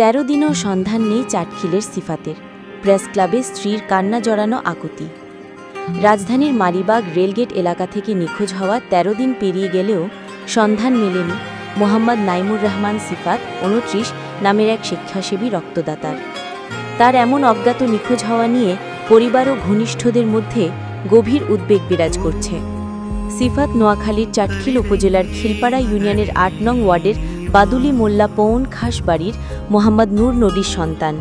13 দিনও সন্ধান নেই চাটখিলের সিফাতের। প্রেস ক্লাবে স্ত্রীর কান্না জড়ানো আকুতি। রাজধানীর মালিবাগ রেলগেট এলাকা থেকে নিখোঁজ হওয়া 13 দিন পেরিয়ে গেলেও সন্ধান মেলেনি মোহাম্মদ নাইমুর রহমান সিফাত 29 নামের এক স্বেচ্ছাসেবী রক্তদাতার। তার এমন অজ্ঞাত নিখোঁজ হওয়া নিয়ে পরিবার ও ঘনিষ্ঠদের মধ্যে গভীর উদ্বেগ বিরাজ করছে। সিফাত নোয়াখালীর চাটখিল উপজেলার খিলপাড়া ইউনিয়নের 8 নং ওয়ার্ডের বাদুলি মোল্লা পৌন খাস বাড়ির মোহাম্মদ নূর নবীর সন্তান।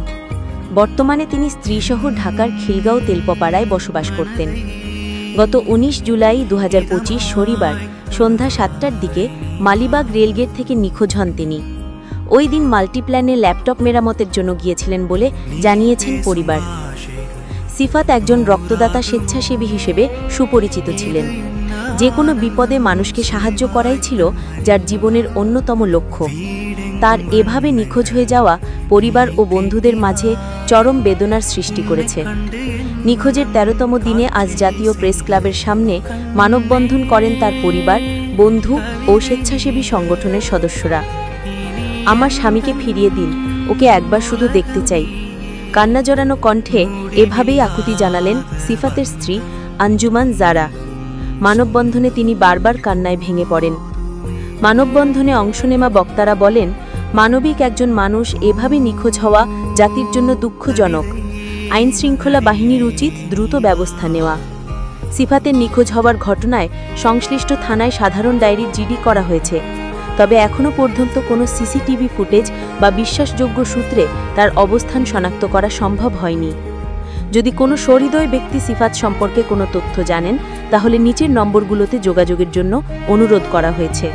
বর্তমানে তিনি স্ত্রীসহ ঢাকার খিলগাঁও তেলপপাড়ায় বসবাস করতেন। গত 19 জুলাই 2025 শনিবার সন্ধ্যা 7টার দিকে মালিবাগ রেলগেট থেকে নিখোঁজ হন তিনি। ওই দিন মাল্টিপ্ল্যানে ল্যাপটপ মেরামতের জন্য গিয়েছিলেন বলে জানিয়েছেন পরিবার। সিফাত একজন রক্তদাতা স্বেচ্ছাসেবী হিসেবে সুপরিচিত ছিলেন। যে কোনো বিপদে মানুষকে সাহায্য করাই ছিল যার জীবনের অন্যতম লক্ষ্য। তার এভাবে নিখোঁজ হয়ে যাওয়া পরিবার ও বন্ধুদের মাঝে চরম বেদনার সৃষ্টি করেছে। নিখোঁজের 13তম দিনে আজ জাতীয় প্রেস ক্লাবের সামনে মানববন্ধন করেন তার পরিবার, বন্ধু ও স্বেচ্ছাসেবী সংগঠনের সদস্যরা। আমার স্বামীকে ফিরিয়ে দিন, ওকে একবার শুধু দেখতে চাই। কান্না জড়ানো কণ্ঠে এভাবেই আকুতি জানালেন সিফাতের স্ত্রী আঞ্জুমান জারা। মানববন্ধনে তিনি বারবার কান্নায় ভেঙে পড়েন। মানববন্ধনে অংশ নেওয়া বক্তারা বলেন, মানবিক একজন মানুষ এভাবে নিখোঁজ হওয়া জাতির জন্য দুঃখজনক। আইনশৃঙ্খলা বাহিনীর উচিত দ্রুত ব্যবস্থা নেওয়া। সিফাতের নিখোঁজ হওয়ার ঘটনায় সংশ্লিষ্ট থানায় সাধারণ ডায়েরি জিডি করা হয়েছে। তবে এখনও পর্যন্ত কোনো সিসিটিভি ফুটেজ বা বিশ্বাসযোগ্য সূত্রে তার অবস্থান শনাক্ত করা সম্ভব হয়নি। যদি কোনো সহৃদয় ব্যক্তি সিফাত সম্পর্কে কোনো তথ্য জানেন, তাহলে নিচের নম্বরগুলোতে যোগাযোগের জন্য অনুরোধ করা হয়েছে।